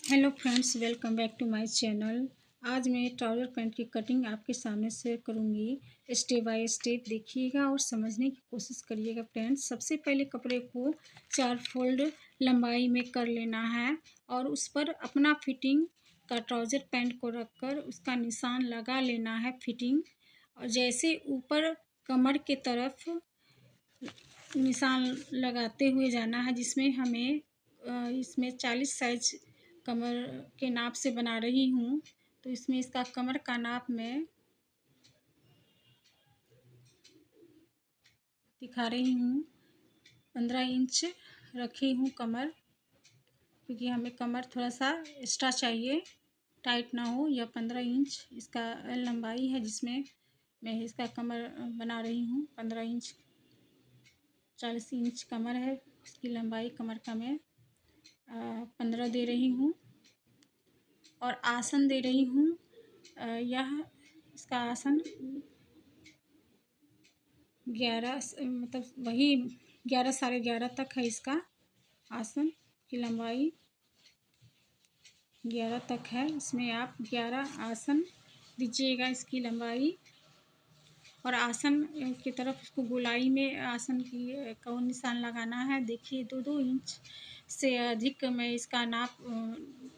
Hello friends, welcome back to my channel. आज मैं trouser pant की कटिंग आपके सामने शेयर करूंगी। स्टेप बाय स्टेप देखिएगा और समझने की कोशिश करिएगा फ्रेंड्स। सबसे पहले कपड़े को 4 फोल्ड लंबाई में कर लेना है और उस पर अपना फिटिंग का ट्राउज़र पैंट को रखकर उसका निशान लगा लेना है फिटिंग। और जैसे ऊपर कमर के तरफ निशान लगाते हुए जाना है, जिसमें हमें इसमें 40 साइज कमर के नाप से बना रही हूँ। तो इसमें इसका कमर का नाप मैं दिखा रही हूँ। 15 इंच रखी हूँ कमर, क्योंकि हमें कमर थोड़ा सा एक्स्ट्रा चाहिए, टाइट ना हो। या 15 इंच इसका लंबाई है, जिसमें मैं इसका कमर बना रही हूँ। 15 इंच 40 इंच कमर है, इसकी लंबाई कमर का मैं 15 दे रही हूँ। और आसन दे रही हूँ, यह इसका आसन 11 मतलब वही 11 साढ़े 11 तक है। इसका आसन की लंबाई 11 तक है। इसमें आप 11 आसन दीजिएगा इसकी लंबाई। और आसन की तरफ उसको गोलाई में आसन की को निशान लगाना है। देखिए 2-2 इंच से अधिक मैं इसका नाप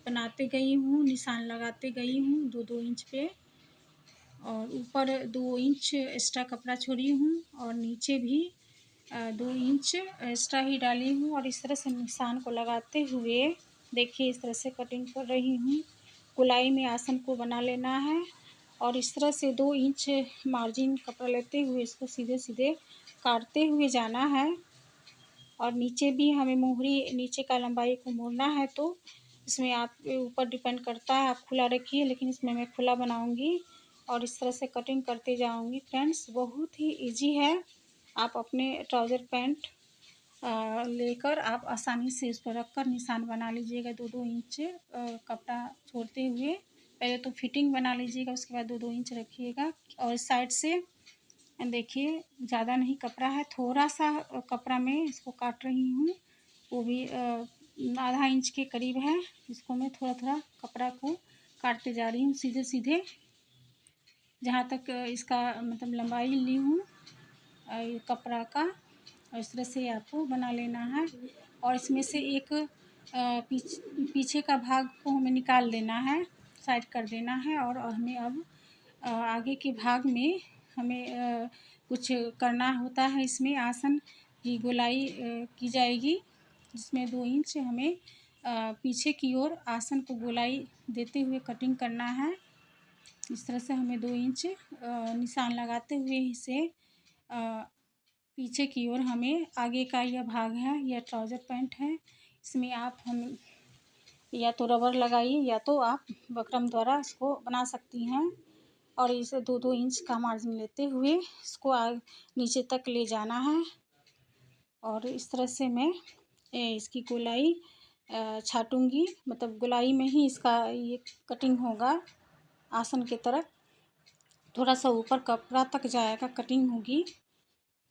बनाते गई हूँ, निशान लगाते गई हूँ 2-2 इंच पे। और ऊपर 2 इंच एक्स्ट्रा कपड़ा छोड़ी हूँ और नीचे भी 2 इंच एक्स्ट्रा ही डाली हूँ। और इस तरह से निशान को लगाते हुए देखिए इस तरह से कटिंग कर रही हूँ। गोलाई में आसन को बना लेना है और इस तरह से 2 इंच मार्जिन कपड़ा लेते हुए इसको सीधे सीधे काटते हुए जाना है। और नीचे भी हमें मोहरी नीचे का लंबाई को मोड़ना है, तो इसमें आपके ऊपर डिपेंड करता है, आप खुला रखिए, लेकिन इसमें मैं खुला बनाऊंगी और इस तरह से कटिंग करते जाऊंगी फ्रेंड्स। बहुत ही इजी है। आप अपने ट्राउज़र पैंट लेकर आप आसानी से इस पर रख कर निशान बना लीजिएगा 2-2 इंच कपड़ा छोड़ते हुए। पहले तो फिटिंग बना लीजिएगा, उसके बाद 2-2 इंच रखिएगा। और इस साइड से देखिए ज़्यादा नहीं कपड़ा है, थोड़ा सा कपड़ा में इसको काट रही हूँ, वो भी आधा इंच के करीब है। इसको मैं थोड़ा थोड़ा कपड़ा को काटते जा रही हूँ सीधे सीधे, जहाँ तक इसका मतलब लंबाई ली हूँ कपड़ा का। और इस तरह से आपको बना लेना है। और इसमें से एक पीछे का भाग को हमें निकाल देना है, साइड कर देना है। और हमें अब आगे के भाग में हमें कुछ करना होता है। इसमें आसन की गोलाई की जाएगी, जिसमें 2 इंच हमें पीछे की ओर आसन को गोलाई देते हुए कटिंग करना है। इस तरह से हमें 2 इंच निशान लगाते हुए इसे पीछे की ओर हमें आगे का यह भाग है, यह ट्राउज़र पैंट है। इसमें आप हम या तो रबर लगाइए या तो आप बकरम द्वारा इसको बना सकती हैं। और इसे 2-2 इंच का मार्जिन लेते हुए इसको नीचे तक ले जाना है। और इस तरह से मैं इसकी गोलाई छाटूंगी, मतलब गोलाई में ही इसका ये कटिंग होगा। आसन की तरफ थोड़ा सा ऊपर कपड़ा तक जाएगा, कटिंग होगी।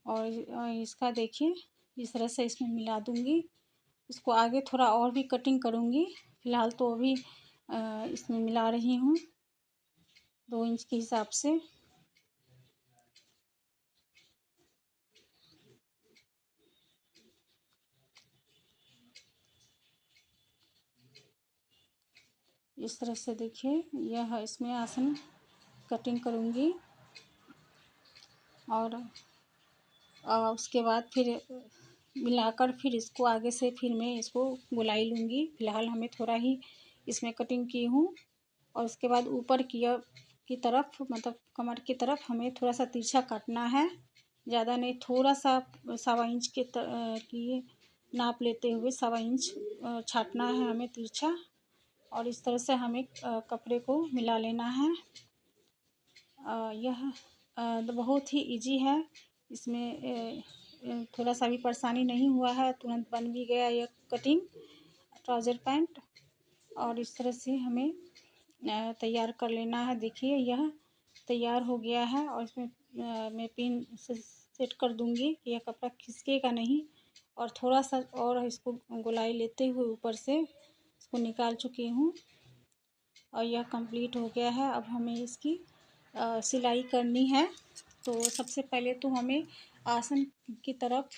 और इसका देखिए इस तरह से इसमें मिला दूंगी। इसको आगे थोड़ा और भी कटिंग करूंगी, फिलहाल तो अभी इसमें मिला रही हूँ 2 इंच के हिसाब से। इस तरह से देखिए यह इसमें आसन कटिंग करूँगी। और उसके बाद फिर मिलाकर फिर इसको आगे से फिर मैं इसको गोलाई लूँगी। फ़िलहाल हमें थोड़ा ही इसमें कटिंग की हूँ। और उसके बाद ऊपर की तरफ मतलब कमर की तरफ हमें थोड़ा सा तिरछा काटना है, ज़्यादा नहीं, थोड़ा सा 1.25 इंच के की नाप लेते हुए 1.25 इंच छाटना है हमें तिरछा। और इस तरह से हमें कपड़े को मिला लेना है। यह बहुत ही इजी है। इसमें थोड़ा सा भी परेशानी नहीं हुआ है, तुरंत बन भी गया यह कटिंग ट्राउज़र पैंट। और इस तरह से हमें तैयार कर लेना है। देखिए यह तैयार हो गया है। और इसमें मैं पिन से सेट कर दूंगी कि यह कपड़ा खिसकेगा नहीं। और थोड़ा सा और इसको गोलाई लेते हुए ऊपर से इसको निकाल चुकी हूँ और यह कंप्लीट हो गया है। अब हमें इसकी सिलाई करनी है। तो सबसे पहले तो हमें आसन की तरफ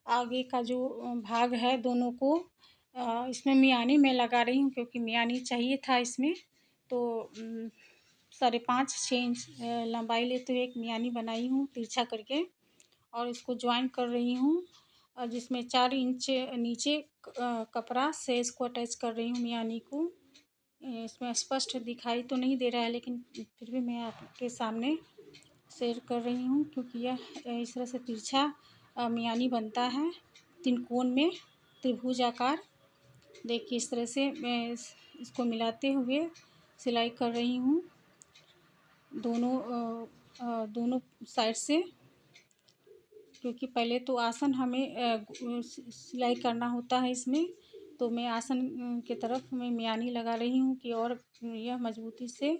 आगे का जो भाग है दोनों को इसमें मियानी मैं लगा रही हूँ, क्योंकि मियानी चाहिए था इसमें। तो 5.5-6 इंच लंबाई लेते हुए एक मियानी बनाई हूँ तिरछा करके, और इसको ज्वाइन कर रही हूँ, जिसमें 4 इंच नीचे कपड़ा से इसको अटैच कर रही हूँ मियानी को। इसमें स्पष्ट दिखाई तो नहीं दे रहा है, लेकिन फिर भी मैं आपके सामने शेयर कर रही हूँ, क्योंकि यह इस तरह से तिरछा मियानी बनता है 3 कोण में त्रिभुज आकार। देखिए इस तरह से मैं इसको मिलाते हुए सिलाई कर रही हूँ दोनों साइड से, क्योंकि पहले तो आसन हमें सिलाई करना होता है इसमें। तो मैं आसन की तरफ मैं मियानी लगा रही हूँ कि और यह मजबूती से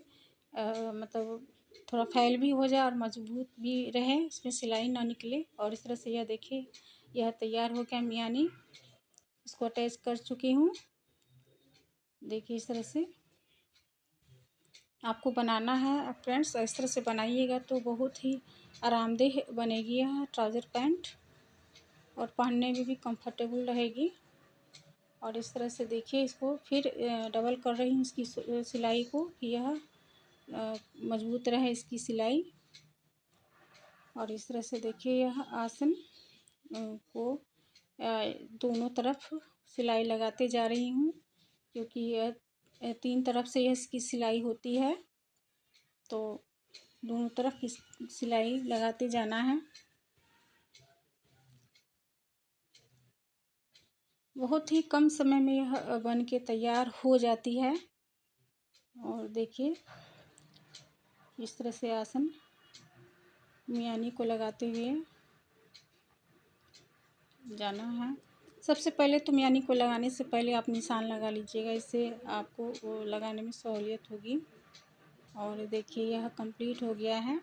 मतलब थोड़ा फैल भी हो जाए और मजबूत भी रहे, इसमें सिलाई ना निकले। और इस तरह से यह देखिए यह तैयार हो गया मियानी। इसको अटैच कर चुकी हूँ। देखिए इस तरह से आपको बनाना है फ्रेंड्स। इस तरह से बनाइएगा तो बहुत ही आरामदेह बनेगी यह ट्राउज़र पैंट, और पहनने में भी कंफर्टेबल रहेगी। और इस तरह से देखिए इसको फिर डबल कर रही हूँ इसकी सिलाई को, कि यह मजबूत रहे इसकी सिलाई। और इस तरह से देखिए यह आसन को दोनों तरफ सिलाई लगाते जा रही हूँ, क्योंकि यह 3 तरफ से इसकी सिलाई होती है। तो दोनों तरफ की सिलाई लगाते जाना है। बहुत ही कम समय में यह बन के तैयार हो जाती है। और देखिए इस तरह से आसन मियानी को लगाते हुए जाना है। सबसे पहले तो मियानी को लगाने से पहले आप निशान लगा लीजिएगा, इससे आपको वो लगाने में सहूलियत होगी। और देखिए यह कंप्लीट हो गया है,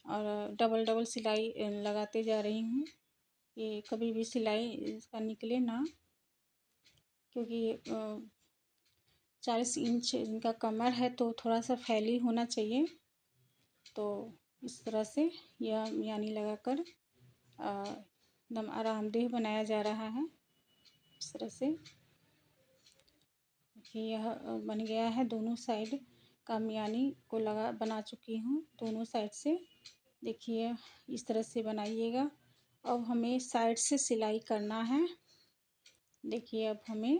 और डबल डबल सिलाई लगाते जा रही हूँ कि कभी भी सिलाई इसका निकले ना, क्योंकि 40 इंच इनका कमर है तो थोड़ा सा फैली होना चाहिए। तो इस तरह से यह मियानी लगाकर एकदम आरामदेह बनाया जा रहा है। इस तरह से यह बन गया है। दोनों साइड का मियानी को बना चुकी हूँ दोनों साइड से। देखिए इस तरह से बनाइएगा। अब हमें साइड से सिलाई करना है। देखिए अब हमें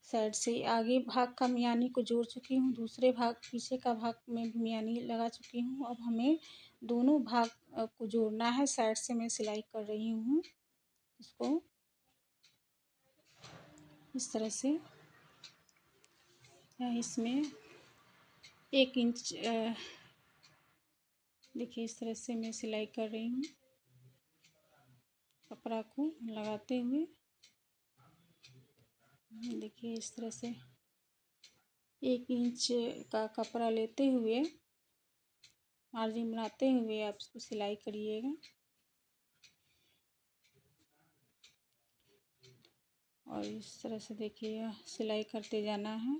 साइड से आगे भाग का मियानी को जोड़ चुकी हूँ, दूसरे भाग पीछे का भाग में भी मियानी लगा चुकी हूँ। अब हमें दोनों भाग को जोड़ना है। साइड से मैं सिलाई कर रही हूँ इसको इस तरह से। इसमें 1 इंच देखिए इस तरह से मैं सिलाई कर रही हूँ कपड़ा को लगाते हुए। देखिए इस तरह से 1 इंच का कपड़ा लेते हुए मार्जिन बनाते हुए आप इसको सिलाई करिएगा। और इस तरह से देखिए सिलाई करते जाना है।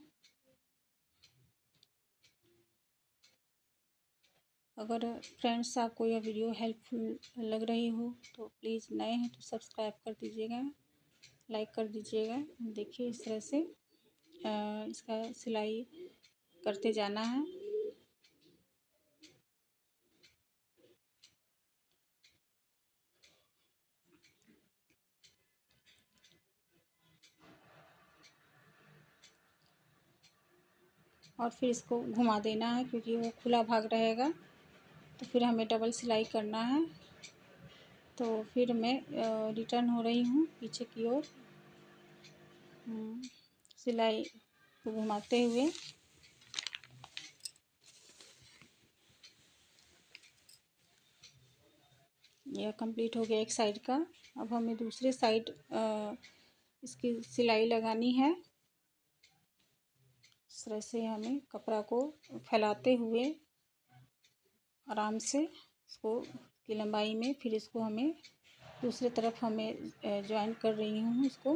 अगर फ्रेंड्स आपको यह वीडियो हेल्पफुल लग रही हो तो प्लीज़ नए हैं तो सब्सक्राइब कर दीजिएगा, लाइक कर दीजिएगा। देखिए इस तरह से इसका सिलाई करते जाना है। और फिर इसको घुमा देना है, क्योंकि वो खुला भाग रहेगा तो फिर हमें डबल सिलाई करना है। तो फिर मैं रिटर्न हो रही हूँ पीछे की ओर सिलाई को घुमाते हुए। यह कंप्लीट हो गया एक साइड का। अब हमें दूसरे साइड इसकी सिलाई लगानी है। इस तरह से हमें कपड़ा को फैलाते हुए आराम से इसको की लंबाई में फिर इसको हमें दूसरी तरफ हमें ज्वाइन कर रही हूँ इसको।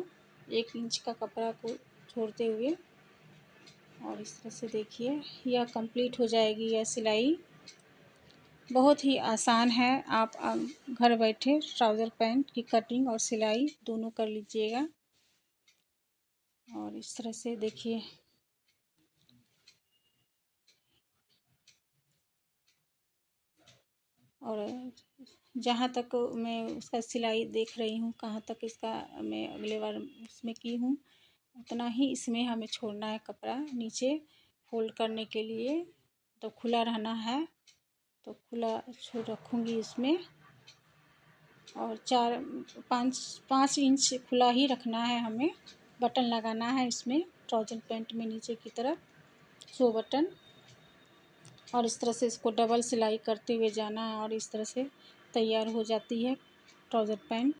1 इंच का कपड़ा को छोड़ते हुए। और इस तरह से देखिए यह कंप्लीट हो जाएगी यह सिलाई। बहुत ही आसान है। आप घर बैठे ट्राउज़र पैंट की कटिंग और सिलाई दोनों कर लीजिएगा। और इस तरह से देखिए और जहाँ तक मैं उसका सिलाई देख रही हूँ, कहाँ तक इसका मैं अगले बार उसमें की हूँ, उतना ही इसमें हमें छोड़ना है कपड़ा। नीचे फोल्ड करने के लिए तो खुला रहना है, तो खुला छोड़ रखूँगी इसमें। और 5 इंच खुला ही रखना है हमें। बटन लगाना है इसमें ट्राउज़र पैंट में नीचे की तरफ 100 बटन। और इस तरह से इसको डबल सिलाई करते हुए जाना है और इस तरह से तैयार हो जाती है ट्राउज़र पैंट।